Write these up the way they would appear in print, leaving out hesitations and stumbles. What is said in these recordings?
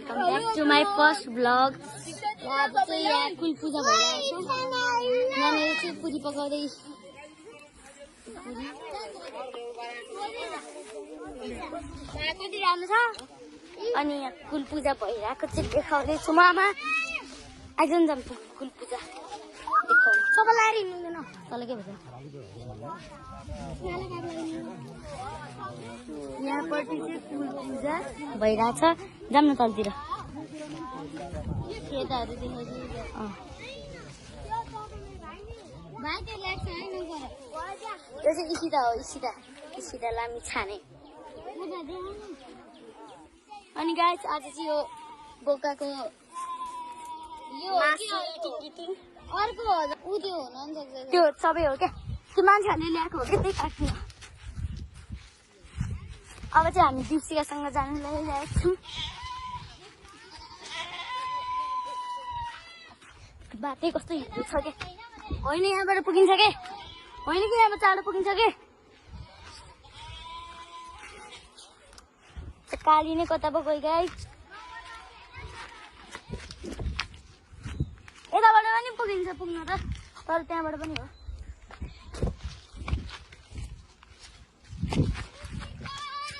Welcome back to my first blog. आज चाहिँ यहाँ कुल पूजा भइरहेको छ। यहाँनिर चाहिँ पुरी पकाउँदै कति राम्रो छ। अनि यहाँ कुल पूजा भइरहेको चाहिँ देखाउँदैछु म। आमा आइजन जाम कुल पूजा देखाउनु। सबैलाई हिँड्दैन तल के भन्छ यहाँपट्टि चाहिँ कुल पूजा भइरहेछ। जाम न तलतिर केटाहरू देखाउँछु। यो चाहिँ इसिता हो। इसिता लामी छाने। अनि गाइस आज चाहिँ यो बोकाको अर्को उ त्यो हुन नि सक्छ। त्यो सबै हो क्या। त्यो मान्छेहरूले ल्याएको हो क्या त्यही काट्नु। अब चाहिँ हामी दिप्सिकासँग जानु लागिरहेको छौँ। बाटै कस्तो हिँड्नु छ क्या। होइन यहाँबाट पुगिन्छ के। होइन कि यहाँबाट चाँडो पुगिन्छ के। काली नै कता पो गइ गाइस। यताबाट पनि पुगिन्छ पुग्न त। तर त्यहाँबाट पनि हो।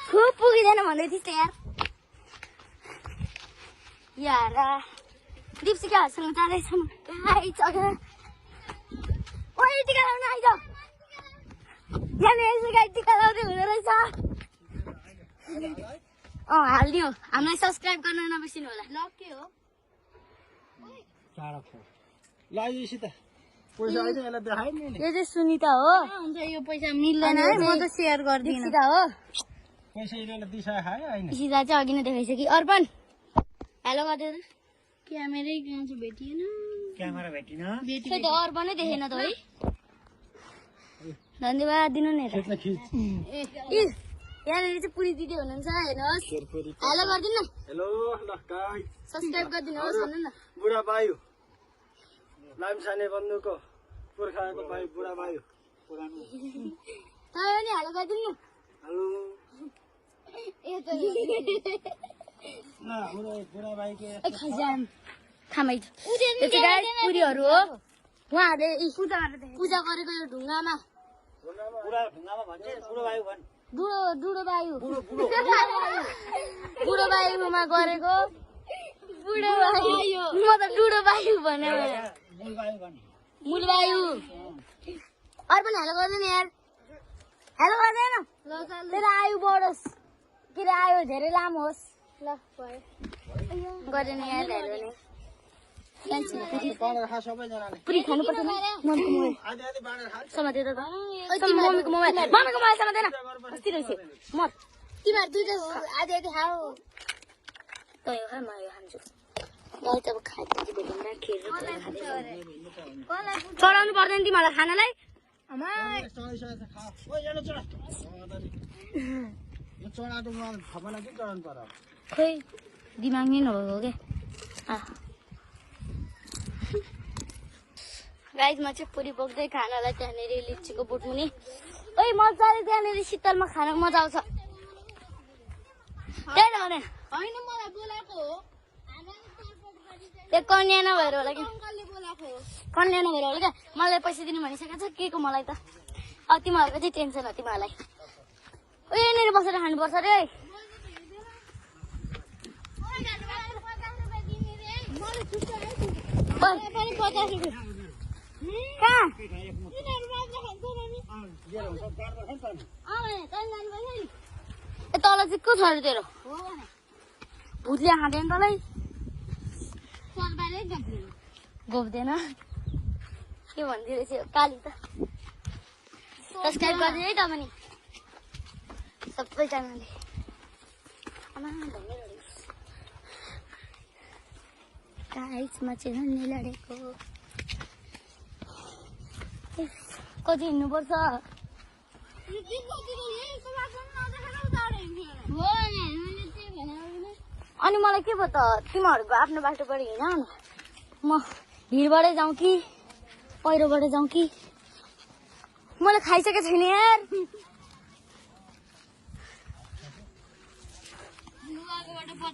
खुब पुगिँदैन भन्दै थिइस् त यार। दिप्सिकाहरूसँग जाँदैछौँ गाइस। ओइ टिका लाउन आइज। यहाँनिर गाई टिका लाउँदै हुँदो रहेछ। हालिदियो। हामीलाई सब्सक्राइब गर्न नबिर्सिनु होला। ल के हो यो चाहिँ सुनिता हो। हुन्छ यो पैसा मिल्दैन है। म त सेयर गर्दिनँ। दिप्सिका हो। इसिता चाहिँ अघि नै देखाइसक्यो। अर्पण हेलो गरिदियो त। क्यामेरै कहाँ छ भेटिएन। क्यामेरा भेटिन। खै त अर्पणै देखेन त है। धन्यवाद दिनु नि। यहाँनिर चाहिँ पुरी दिदी हुनुहुन्छ हेर्नुहोस्। हेलो गरिदिनु न। हेलो सब्सक्राइब गरिदिनुहोस् भन्नु न। बुढा बायु लामछाने बन्धुको पुर्खाको भाइ बुढा बायु तपाईँ पनि हेलो गरिदिनु न। हेलो खामै पुरीहरू हो। उहाँहरूले पूजा गरेको यो ढुङ्गामा बुढो बायु बुढो बायुमा गरेको बुढो बायु। म त डुडो बायु भने मूल बायु। अरू पनि हेलो गर्दैन यार। हेलो गर्दैन। तेरो आयु बढोस् के अरे आयु धेरै लामो होस्। ल गरेन यार हेलो नि। पुरी खानु पर्छ समातेर त मम्मीको मोबाइल समातेन। कति रहेछ म तिमीहरू दुइटा आधी आधी खाऊ। त यो खा म यो खान्छु। गाई त अब खाइदिन्छु भेटौँला खिर चढाउनु पर्दैन तिमीहरूलाई खानालाई। खोइ दिमाग नै नभएको क्या। गाइजमा चाहिँ पुरी बोक्दै खानालाई त्यहाँनिर लिचीको बुटमुनि। ओइ मजाले त्यहाँनिर शीतलमा खानको मजा आउँछ। त्यही त भने होइन मलाई बोलाएको हो। त्यो कन्या नभएर होला कि कन्या नभएर होला क्या। मलाई पैसा दिनु भनिसकेको छ के को मलाई त। अब तिमीहरूको चाहिँ टेन्सन हो तिमीहरूलाई। ओ यहाँनिर बसेर खानुपर्छ अरे। तल चाहिँ को छ अरे तेरो भूतले खाँदैन तँलाई। गोप्दैन के भनिदियो रहेछ काली त। सब्सक्राइब गरिदिनु है त पनि सबैजनाले। गाइसमा चाहिँ हिँड्ने लडेको कति हिँड्नुपर्छ। अनि मलाई के भयो त तिमीहरूको आफ्नो बाटोबाट हिँड। म भिरबाटै जाउँ कि पहिरोबाट जाउँ कि। मैले खाइसकेको छैन यार। 50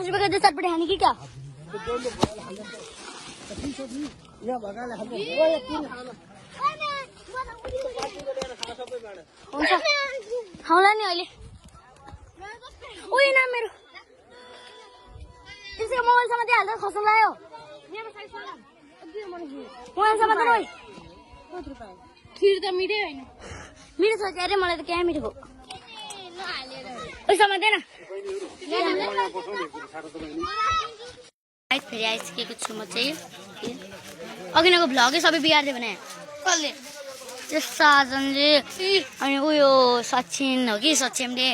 रुपये का 10 चटपटे खाने की क्या खाऊला नि अहिले उयो ना मेरो त्यसको मोबाइल सम्म हाल्दा खसम लाग्यो मोबाइल सम्म त रोइ खिर त मिठै होइन मिठो छ के अरे मलाई त क्या मिठो पैसा मात्रै न फेरि आइसकेको छु म चाहिँ अघिनको भ्लगै सबै बिगार्दै भने कसले त्यो साजनले अनि उयो सचिन हो कि सक्षमले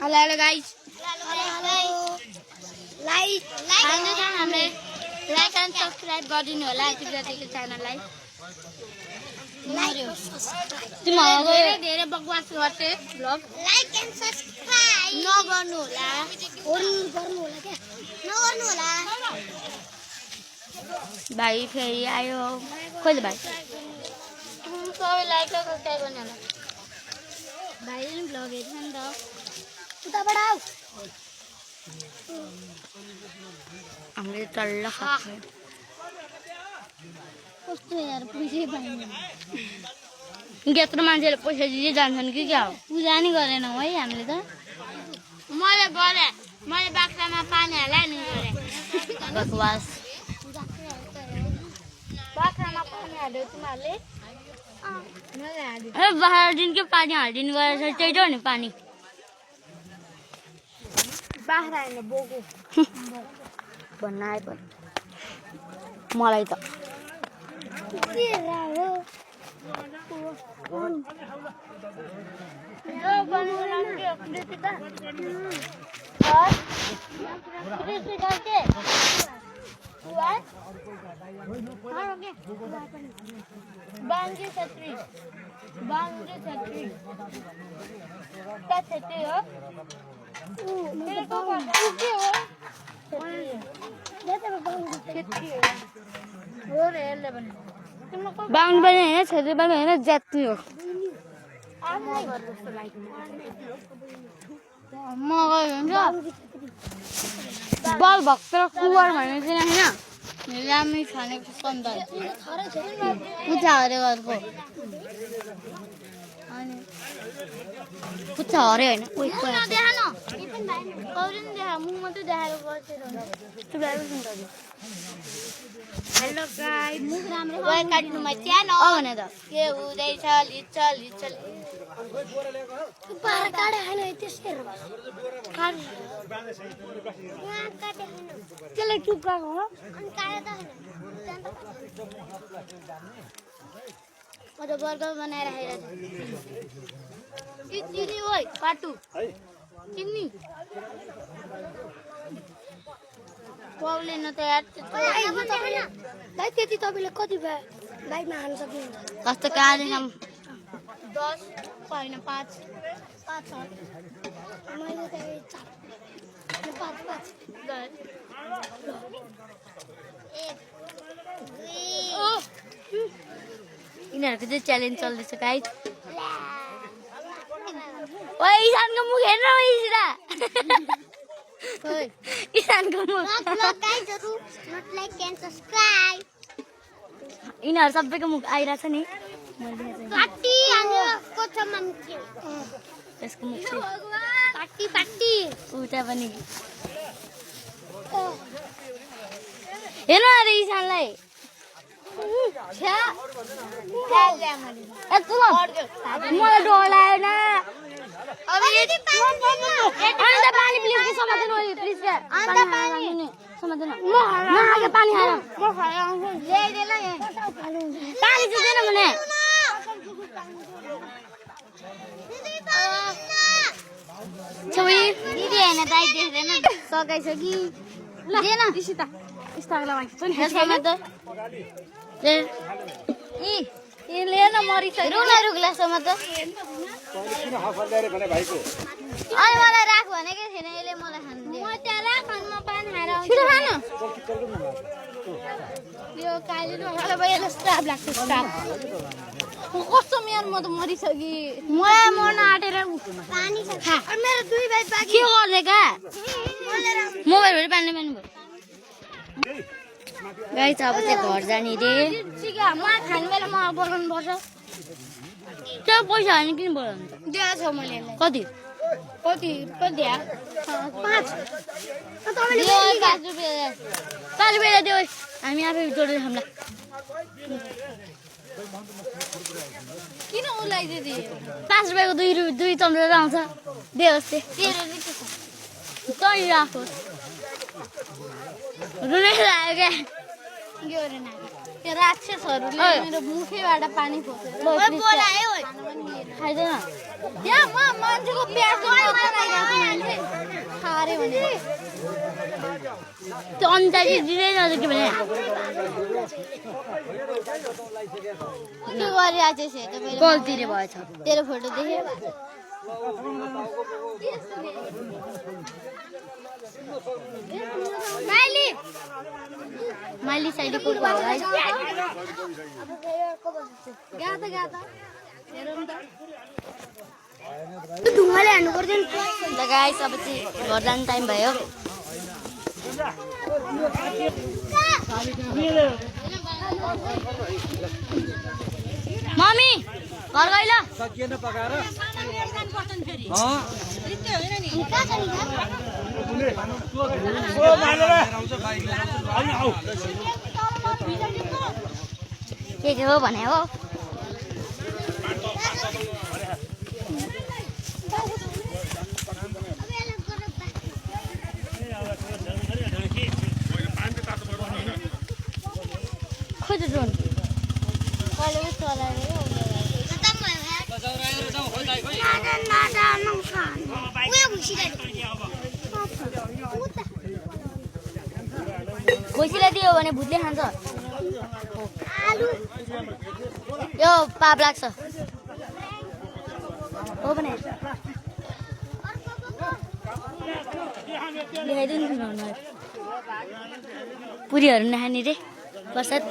hello hello guys like and subscribe गरिदिनु होला तिम्रो च्यानललाई धेरै बकवास गर्थे भ्लग लाइक एन्ड सब्सक्राइब नगर्नु होला भाइ फेरि आयो कहिले भाइ सबै लाइक र सब्सक्राइब गर्नु होला भाइ भ्लग हेर्छ नि त उताबाट आऊ हामीले तल्ल खान्छ कस्तो यार पैसै पाइँदैन यत्रो मान्छेले पैसा दिँदै जान्छन् कि क्या हो पूजा नि गरेनौँ है हामीले त मैले गरेँ मैले बाख्रामा पानी हालेँ नि गरेँ बकवास बाख्रामा पानी हाल्यो तिमीहरूले बाह्र दिनकै पानी हालिदिनु गरेछ त्यही त हो नि पानी बाख्रा होइन बोको भन्न आयो पनि मलाई त बाहुन पनि होइन छेत्री पनि होइन जाति हो बल भक्त कुवर भन्ने चाहिँ होइन राम्रै खानेको सन्तान पुच्छा हरे घरको पुच्छा हरे होइन hello guys welcome to my channel भने त के हुँदैछ लिचल पार काडे हैन त्यसै काड त्यसले टुक्रा हो अनि काडे त हैन म त बर्गर बनाएर राखेको छु चिनी ओइ काटु चिनी पाउले न त यार भाइ त्यति तपाईले कति बाइकमा हाल्न सक्नुहुन्छ कस्तो काँदैन 10 होइन 5 मैले त 4 5 यिनीहरूको चाहिँ च्यालेन्ज चल्दैछ गाइस ओइ इसानको मुख हेर्न इसिरा इसानको मुख यिनीहरू सबैको मुख आइरहेछ नि त्यसको मुख उता पनि हेर्न अरे इसानलाई मलाई डर लाग्यो न पानी प्लिज समातेन प्लिज समातेन पानी खाएर पानी चुँदैन भने दिदी होइन दाइ देख्दैन सकाइसकि लिएन मरिसक्यो रुग्लासम्म त अनि मलाई राख भनेकै थिएन यसले मलाई खानु यो कालीले मलाई भइहाल्यो स्टाफ लाग्छ स्टाफ कस्तो मेरो म त मरिसकि मलाई मर्न आँटेर पानी छ मेरो दुई भाइ बाँकी के गर्ने का मोबाइलहरु पानी पानी भयो गाइस अब चाहिँ घर जाने रे चिका म खाने बेला म बोलाउनु पर्छ त्यो पैसा हाल्ने किन बोलाउनु दिएको छ मैले कति कति कति 5 तपाईले 5 रुपैयाँ दियो हामी आफै जोडेर खामला किन उलाई दिदी 5 रुपैयाँको दुई चम्चा आउँछ देओस् तेरो तै राखो रुने लाग्यो क्या यो रे ना त्यो राक्षसहरुले मेरो मुखैबाट पानी फोसेर बोलायो खाइदैन यहाँ म मान्छेको प्याज बनाइराख्छु मान्छे खारे भने त्यो अन्दाजी दिँदैन के भने के गरिरहेछ से तपाईले गल्तीले भएछ तेरो फोटो देखे माइली साइड को गाइस गाता हेरौँ त ढुङ्गाले हान्नु पर्दैन ल गाइस अब चाहिँ घर जाने टाइम भयो मम्मी घर गइल सकिएन पकाएर के हो भने हो खोज ड्रोन कहिले उस चलाएर खुसीलाई दियो भने भुतले खान्छ यो पाप लाग्छ हो भने पुरीहरू नखाने रे प्रसाद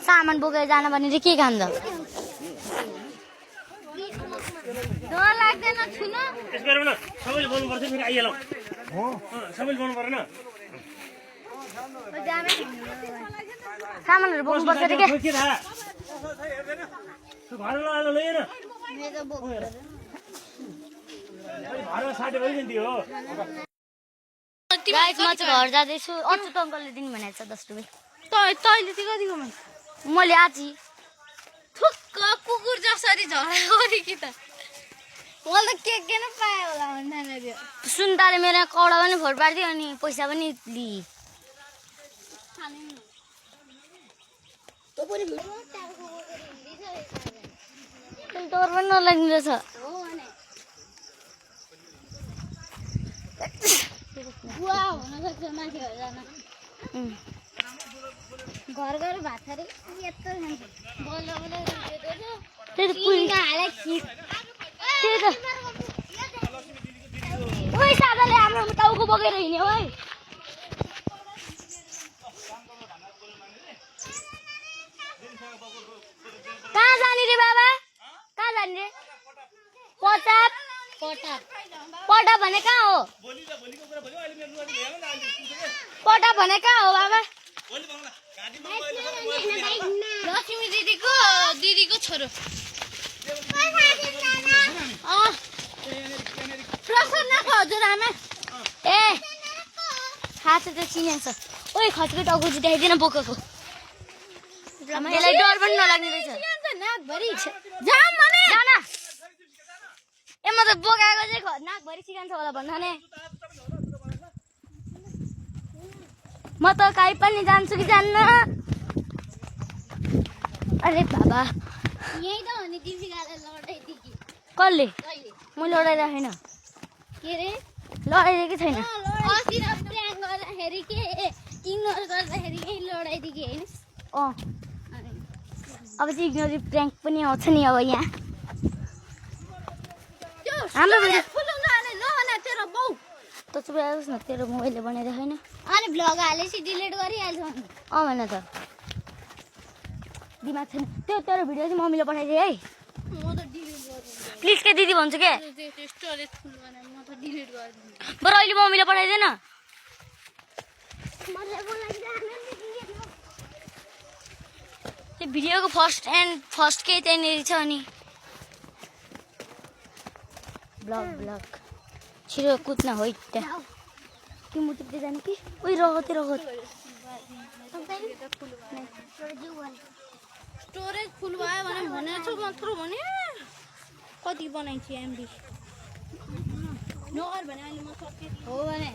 सामान बोकेर जान भने चाहिँ के खान्छ डर लाग्दैन छुन सबैले बोल्नु पर्छ फेरि आइहालौ हो सबैले बोल्नु पर्दैन सामानहरू बोक्नुपर्छ रे के के थाहा घरमा आलो लिएन घरमा साटे भइदिन्थ्यो हो गाइस म चाहिँ घर जाँदैछु अच्युत अङ्कलले दिनु भनेको छ 10 रुपैयाँ तैले चाहिँ कतिको माग मैले आजी थुक्क कुकुर जसरी झगडा गरे कि त मलाई त के न पायो होला भन्दैन त्यो सुन्ताले मेरो कौडा पनि फोड पारिदियो अनि पैसा पनि लिई डर पनि नलाग्ने रहेछ बुवा हुन सक्छ माथि घर जान घर घर भात खारे यत्रो खान्छ बोल्दा बोल्दा त्यही त पुरी हाले खिर त्यही त ओइ सादाले हाम्रो टाउको बोकेर हिँड्यो ओइ कहाँ जाने रे बाबा कहाँ जाने रे पटाप पटाप भने कहाँ हो पटाप भने कहाँ हो बाबा लक्ष्मी दिदीको छोरो प्रसन्न हजुर आमा ए थाहा छ त्यो चिनेको छ ओइ खचको टाउको जुटाइदिन बोकेको यसलाई डर पनि नलाग्ने रहेछ नाकभरि जाम भने जान ए म त बोकाएको चाहिँ नाकभरि सिकान्छ होला भन्दा ने म त काहीँ पनि जान्छु कि जान्न अरे बाबा यही त हो नि तिमी गाले लडाइदिकी कसले कहिले म लडाइराखेन के रे लडाइदिएकै छैन अस्ति त प्र्याङ्क गर्दाखेरि के इग्नोर गर्दाखेरि के लडाइदिए होइन अँ अब चाहिँ इग्नोरी प्र्याङ्क पनि आउँछ नि अब यहाँ हाम्रो भिडियो त चुप आएस् न तेरो मोबाइलले बनाइदिएको छैन अनि भ्लग हालेपछि डिलिट गरिहाल्छ नि अँ भन त दिमाग छैन त्यो तेरो भिडियो चाहिँ मम्मीले पठाइदिए है म त डिलिट गर्दिनँ प्लिज के दिदी भन्छु के स्टोरेज फुल बनाएर म त डिलिट गर्दिनँ बरु अहिले मम्मीले पठाइदिएन त्यो भिडियोको फर्स्ट केही त्यहाँनिर छ अनि ब्लग छिटो कुद्न हो त्यहाँ कि म टिप्दै जाने कि उही रगत स्टोरेज फुल भयो भने भनेको छु मात्र भने कति बनाइन्छ एमबी नगर भने अहिले म सक्ने हो भने